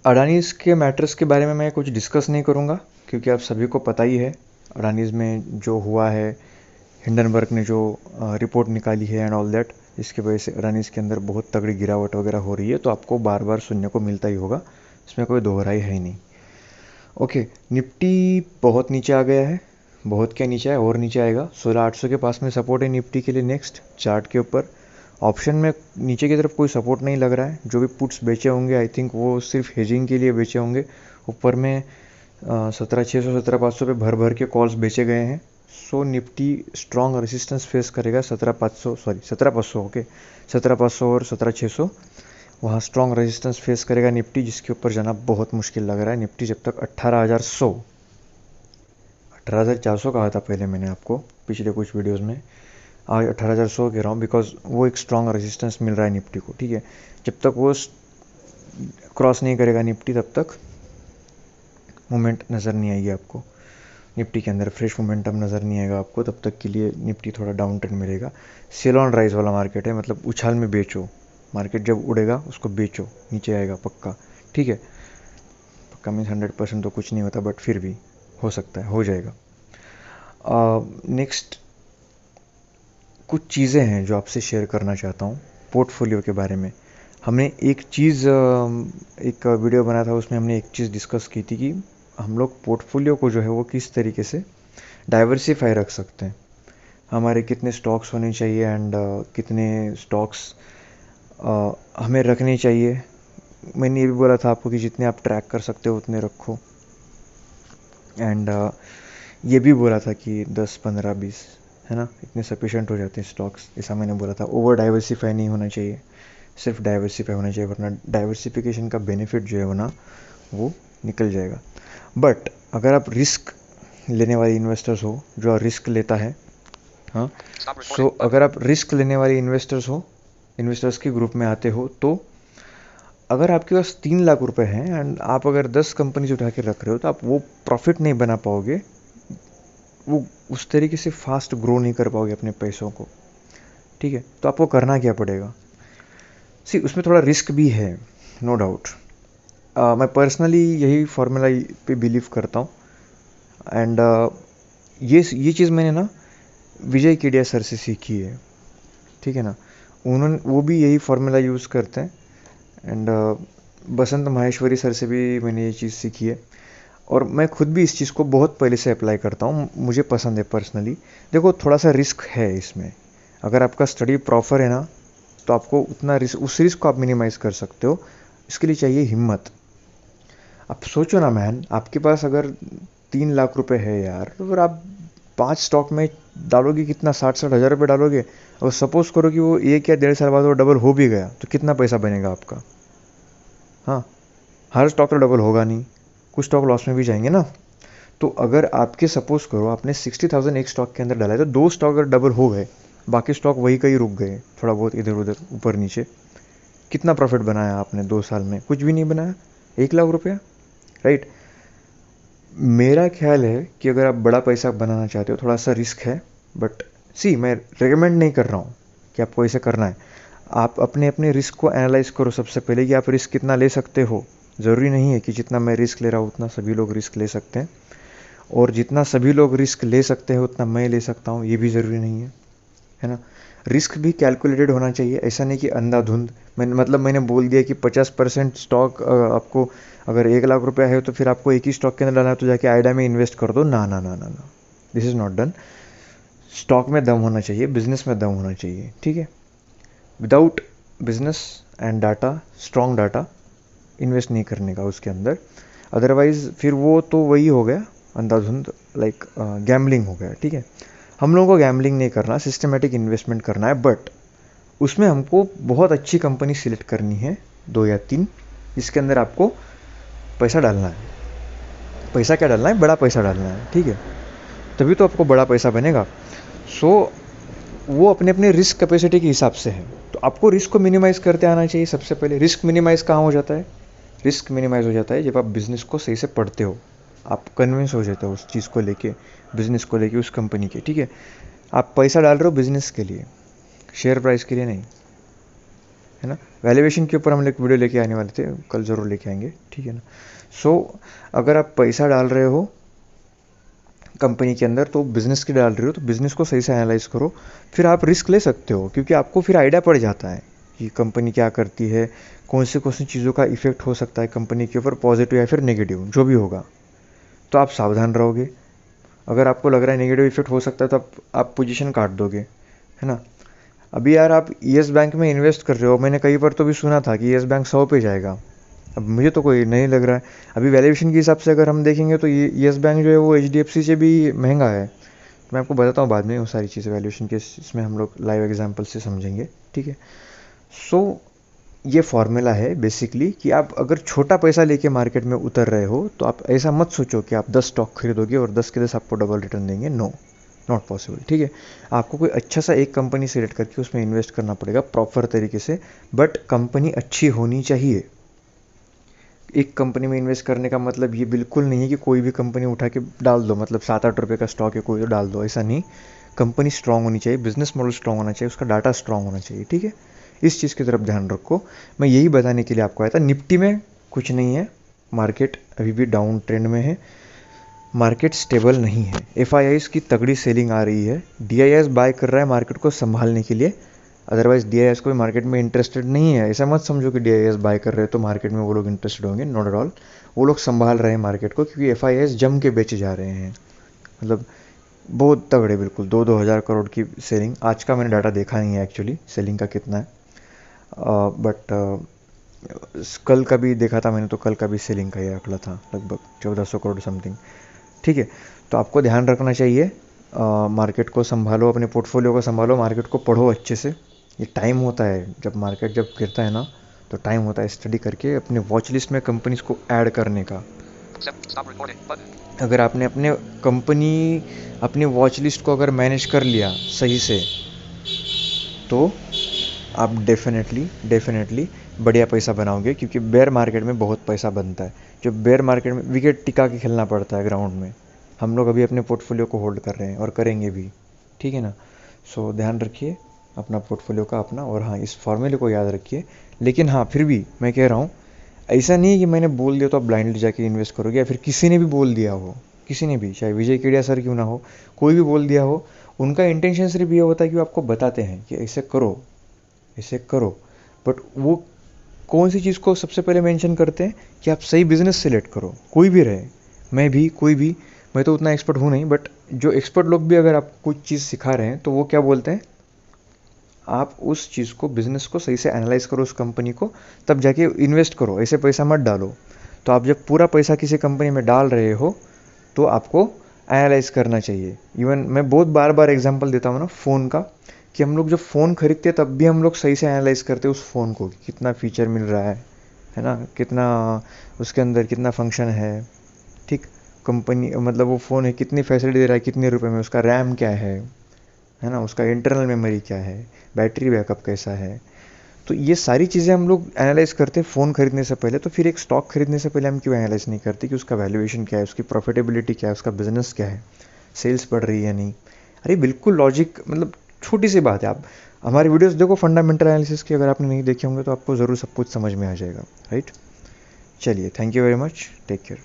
अडानीज़ के मैटर्स के बारे में मैं कुछ डिस्कस नहीं करूँगा, क्योंकि आप सभी को पता ही है अडानीज़ में जो हुआ है, हिंडनबर्ग ने जो रिपोर्ट निकाली है एंड ऑल दैट, जिसकी वजह से अडानीज़ के अंदर बहुत तगड़ी गिरावट वगैरह हो रही है, तो आपको बार बार सुनने को मिलता ही होगा, इसमें कोई दोहराई है ही नहीं। ओके, निफ्टी बहुत नीचे आ गया है, बहुत क्या नीचे है, और नीचे आएगा। 16,800 के पास में सपोर्ट है निफ्टी के लिए। नेक्स्ट चार्ट के ऊपर ऑप्शन में नीचे की तरफ कोई सपोर्ट नहीं लग रहा है। जो भी पुट्स बेचे होंगे आई थिंक वो सिर्फ हेजिंग के लिए बेचे होंगे। ऊपर में 17,600 17,500 पे भर भर के कॉल्स बेचे गए हैं। सो निफ्टी स्ट्रॉन्ग रेजिस्टेंस फेस करेगा 17,500 ओके, 17,500 और 17,600, वहाँ स्ट्रॉन्ग रेजिस्टेंस फेस करेगा निफ्टी, जिसके ऊपर जाना बहुत मुश्किल लग रहा है। निफ्टी जब तक 18,400 कहा था पहले मैंने आपको पिछले कुछ वीडियोस में, आज 18,100 कह रहा हूँ, बिकॉज वो एक स्ट्रॉन्ग रेजिस्टेंस मिल रहा है निफ्टी को। ठीक है, जब तक वो क्रॉस नहीं करेगा निफ्टी, तब तक मूवमेंट नज़र नहीं आएगी आपको निफ्टी के अंदर, फ्रेश मोमेंटम नज़र नहीं आएगा आपको, तब तक के लिए निफ्टी थोड़ा डाउन ट्रेंड में रहेगा। सेल ऑन राइज वाला मार्केट है, मतलब उछाल में बेचो, मार्केट जब उड़ेगा उसको बेचो, नीचे आएगा पक्का। ठीक है, पक्का मीन्स 100% तो कुछ नहीं होता, बट फिर भी हो सकता है, हो जाएगा। नेक्स्ट कुछ चीज़ें हैं जो आपसे शेयर करना चाहता हूँ पोर्टफोलियो के बारे में। हमने एक चीज़, एक वीडियो बनाया था, उसमें हमने एक चीज़ डिस्कस की थी कि हम लोग पोर्टफोलियो को जो है वो किस तरीके से डाइवर्सिफाई रख सकते हैं, हमारे कितने स्टॉक्स होने चाहिए एंड कितने स्टॉक्स हमें रखने चाहिए। मैंने ये भी बोला था आपको कि जितने आप ट्रैक कर सकते हो उतने रखो, एंड ये भी बोला था कि 10 15 20 है ना, इतने सफिशेंट हो जाते हैं स्टॉक्स, ऐसा मैंने बोला था। ओवर डाइवर्सिफाई नहीं होना चाहिए, सिर्फ डाइवर्सिफाई होना चाहिए, वरना डाइवर्सिफिकेशन का बेनिफिट जो है वो ना वो निकल जाएगा। बट अगर आप रिस्क लेने वाले इन्वेस्टर्स हो, जो रिस्क लेता है, हाँ, सो अगर आप रिस्क लेने वाले इन्वेस्टर्स हो, इन्वेस्टर्स के ग्रुप में आते हो, तो अगर आपके पास 3 लाख रुपए हैं एंड आप अगर 10 कंपनीज उठा के रख रहे हो, तो आप वो प्रॉफिट नहीं बना पाओगे, वो उस तरीके से फास्ट ग्रो नहीं कर पाओगे अपने पैसों को। ठीक है, तो आपको करना क्या पड़ेगा, सी उसमें थोड़ा रिस्क भी है, नो डाउट। मैं पर्सनली यही फॉर्मूला पे बिलीव करता हूँ, एंड ये चीज़ मैंने ना विजय केडिया सर से सीखी है। ठीक है ना, उन्होंने वो भी यही फार्मूला यूज़ करते हैं, एंड बसंत माहेश्वरी सर से भी मैंने ये चीज़ सीखी है, और मैं खुद भी इस चीज़ को बहुत पहले से अप्लाई करता हूँ, मुझे पसंद है पर्सनली। देखो थोड़ा सा रिस्क है इसमें, अगर आपका स्टडी प्रॉपर है ना, तो आपको उतना रिस्क, उस रिस्क को आप मिनिमाइज़ कर सकते हो। इसके लिए चाहिए हिम्मत। आप सोचो ना मैन, आपके पास अगर 3 लाख रुपए है यार, तो फिर आप 5 स्टॉक में डालोगे कितना, 60-60 हज़ार रुपये डालोगे, और सपोज करो कि वो 1 या 1.5 साल बाद वो डबल हो भी गया, तो कितना पैसा बनेगा आपका। हाँ, हर स्टॉक तो डबल होगा नहीं, कुछ स्टॉक लॉस में भी जाएंगे ना। तो अगर आपके सपोज करो आपने 60,000 एक स्टॉक के अंदर डाला है, तो 2 स्टॉक अगर डबल हो गए, बाकी स्टॉक वही कहीं रुक गए, थोड़ा बहुत इधर उधर ऊपर नीचे, कितना प्रॉफिट बनाया आपने 2 साल में? कुछ भी नहीं बनाया, 1 लाख रुपया, राइट। मेरा ख्याल है कि अगर आप बड़ा पैसा बनाना चाहते हो, थोड़ा सा रिस्क है, बट सी मैं रिकमेंड नहीं कर रहा हूँ कि आपको ऐसे करना है। आप अपने अपने रिस्क को एनालाइज करो सबसे पहले, कि आप रिस्क कितना ले सकते हो। ज़रूरी नहीं है कि जितना मैं रिस्क ले रहा हूँ उतना सभी लोग रिस्क ले सकते हैं, और जितना सभी लोग रिस्क ले सकते हैं उतना मैं ले सकता हूँ, ये भी ज़रूरी नहीं है ना। रिस्क भी कैलकुलेटेड होना चाहिए, ऐसा नहीं कि अंधाधुंध। मैंने बोल दिया कि 50% स्टॉक आपको, अगर 1 लाख रुपया है तो फिर आपको एक ही स्टॉक के अंदर डालना है, तो जाके आइडिया में इन्वेस्ट कर दो, ना ना ना ना ना, this is not done. Stock में दम होना चाहिए, बिजनेस में दम होना चाहिए। ठीक है, without business and data, strong data, invest नहीं करने का उसके अंदर। अदरवाइज फिर वो तो वही हो गया अंधाधुंध, लाइक गैम्बलिंग हो गया। ठीक है, हम लोगों को गैम्बलिंग नहीं करना, सिस्टमेटिक इन्वेस्टमेंट करना है, बट उसमें हमको बहुत अच्छी कंपनी सिलेक्ट करनी है, 2 या 3, जिसके अंदर आपको पैसा डालना है। पैसा क्या डालना है? बड़ा पैसा डालना है। ठीक है, तभी तो आपको बड़ा पैसा बनेगा। सो वो अपने अपने रिस्क कैपेसिटी के हिसाब से है, तो आपको रिस्क को मिनिमाइज़ करते आना चाहिए सबसे पहले। रिस्क मिनिमाइज़ कहाँ हो जाता है? रिस्क मिनिमाइज़ हो जाता है जब आप बिज़नेस को सही से पढ़ते हो, आप कन्विंस हो जाते हो उस चीज़ को लेके, बिज़नेस को लेके, उस कंपनी के। ठीक है, आप पैसा डाल रहे हो बिज़नेस के लिए, शेयर प्राइस के लिए नहीं, है ना। वैल्यूएशन के ऊपर हम एक वीडियो लेके आने वाले थे, कल ज़रूर लेके आएंगे, ठीक है ना। सो अगर आप पैसा डाल रहे हो कंपनी के अंदर, तो बिज़नेस की डाल रहे हो, तो बिज़नेस को सही से एनालाइज करो, फिर आप रिस्क ले सकते हो, क्योंकि आपको फिर आइडिया पड़ जाता है कि कंपनी क्या करती है, कौन सी चीज़ों का इफेक्ट हो सकता है कंपनी के ऊपर, पॉजिटिव या फिर नेगेटिव, जो भी होगा, तो आप सावधान रहोगे। अगर आपको लग रहा है नेगेटिव इफेक्ट हो सकता है, तो आप पोजीशन काट दोगे, है ना। अभी यार आप येस बैंक में इन्वेस्ट कर रहे हो, मैंने कई बार तो भी सुना था कि येस बैंक 100 पे जाएगा, अब मुझे तो कोई नहीं लग रहा है। अभी वैल्यूएशन के हिसाब से अगर हम देखेंगे तो ये येस बैंक जो है वो HDFC से भी महंगा है। मैं आपको बताता हूँ बाद में वो सारी चीज़ें वैल्यूएशन के, इसमें हम लोग लाइव एग्जांपल से समझेंगे, ठीक है। सो ये फॉर्मूला है बेसिकली कि आप अगर छोटा पैसा लेके मार्केट में उतर रहे हो, तो आप ऐसा मत सोचो कि आप 10 स्टॉक खरीदोगे और 10 के 10 आपको डबल रिटर्न देंगे, नो, नॉट पॉसिबल, ठीक है। आपको कोई अच्छा सा एक कंपनी सेलेक्ट करके उसमें इन्वेस्ट करना पड़ेगा प्रॉपर तरीके से, बट कंपनी अच्छी होनी चाहिए। एक कंपनी में इन्वेस्ट करने का मतलब ये बिल्कुल नहीं है कि कोई भी कंपनी उठा के डाल दो, मतलब 7-8 रुपये का स्टॉक है कोई तो डाल दो, ऐसा नहीं। कंपनी स्ट्रांग होनी चाहिए, बिजनेस मॉडल स्ट्रांग होना चाहिए, उसका डाटा स्ट्रांग होना चाहिए, ठीक है। इस चीज़ की तरफ ध्यान रखो। मैं यही बताने के लिए आपको आया था। निफ्टी में कुछ नहीं है, मार्केट अभी भी डाउन ट्रेंड में है, मार्केट स्टेबल नहीं है। FIIs की तगड़ी सेलिंग आ रही है, DIIs बाय कर रहा है मार्केट को संभालने के लिए, अदरवाइज DIIs को भी मार्केट में इंटरेस्टेड नहीं है। ऐसा मत समझो कि DIIs बाय कर रहे हैं तो मार्केट में वो लोग इंटरेस्टेड होंगे, नॉट एट ऑल। वो लोग संभाल रहे हैं मार्केट को, क्योंकि FIIs जम के बेचे जा रहे हैं, मतलब बहुत तगड़े, बिल्कुल 2-2 हज़ार करोड़ की सेलिंग। आज का मैंने डाटा देखा नहीं है एक्चुअली सेलिंग का कितना है, बट कल का भी देखा था मैंने, तो कल का भी सेलिंग का ये आंकड़ा था लगभग 1400 करोड़ समथिंग, ठीक है। तो आपको ध्यान रखना चाहिए, मार्केट को संभालो, अपने पोर्टफोलियो को संभालो, मार्केट को पढ़ो अच्छे से। ये टाइम होता है जब मार्केट जब गिरता है ना, तो टाइम होता है स्टडी करके अपने वॉच लिस्ट में कंपनीज को ऐड करने का। अगर आपने अपनी वॉच लिस्ट को अगर मैनेज कर लिया सही से, तो आप डेफिनेटली बढ़िया पैसा बनाओगे, क्योंकि बेयर मार्केट में बहुत पैसा बनता है। जो बेयर मार्केट में विकेट टिका के खेलना पड़ता है ग्राउंड में, हम लोग अभी अपने पोर्टफोलियो को होल्ड कर रहे हैं और करेंगे भी, ठीक है ना। सो ध्यान रखिए अपना पोर्टफोलियो का अपना, और हाँ इस फॉर्मूले को याद रखिए। लेकिन हाँ फिर भी मैं कह रहा हूँ, ऐसा नहीं कि मैंने बोल दिया तो आप ब्लाइंडली जाके इन्वेस्ट करोगे, या फिर किसी ने भी बोल दिया हो, किसी ने भी, चाहे विजय केडिया सर क्यों ना हो, कोई भी बोल दिया हो, उनका इंटेंशन सिर्फ ये होता है कि वो आपको बताते हैं कि ऐसे करो ऐसे करो, बट वो कौन सी चीज़ को सबसे पहले मेंशन करते हैं कि आप सही बिजनेस सेलेक्ट करो, कोई भी रहे, मैं भी, कोई भी। मैं तो उतना एक्सपर्ट हूँ नहीं, बट जो एक्सपर्ट लोग भी अगर आपको कुछ चीज़ सिखा रहे हैं, तो वो क्या बोलते हैं, आप उस चीज़ को, बिज़नेस को सही से एनालाइज करो, उस कंपनी को, तब जाके इन्वेस्ट करो, ऐसे पैसा मत डालो। तो आप जब पूरा पैसा किसी कंपनी में डाल रहे हो, तो आपको एनालाइज करना चाहिए। इवन मैं बहुत बार बार एग्जांपल देता हूँ ना फ़ोन का, कि हम लोग जब फ़ोन खरीदते हैं तब भी हम लोग सही से एनालाइज करते हैं उस फ़ोन को, कितना फ़ीचर मिल रहा है ना, कितना उसके अंदर कितना फंक्शन है, ठीक। कंपनी मतलब वो फ़ोन है कितनी फैसिलिटी दे रहा है, कितने रुपए में, उसका रैम क्या है ना, उसका इंटरनल मेमोरी क्या है, बैटरी बैकअप कैसा है। तो ये सारी चीज़ें हम लोग एनालाइज करते हैं फ़ोन खरीदने से पहले। तो फिर एक स्टॉक खरीदने से पहले हम क्यों एनालाइज नहीं करते कि उसका वैल्यूएशन क्या है, उसकी प्रॉफिटेबिलिटी क्या है, उसका बिजनेस क्या है, सेल्स बढ़ रही है नहीं। अरे बिल्कुल लॉजिक, मतलब छोटी सी बात है। आप हमारी वीडियोस देखो फंडामेंटल एनालिसिस की, अगर आपने नहीं देखे होंगे तो आपको ज़रूर सब कुछ समझ में आ जाएगा, राइट। चलिए, thank you very much, take care.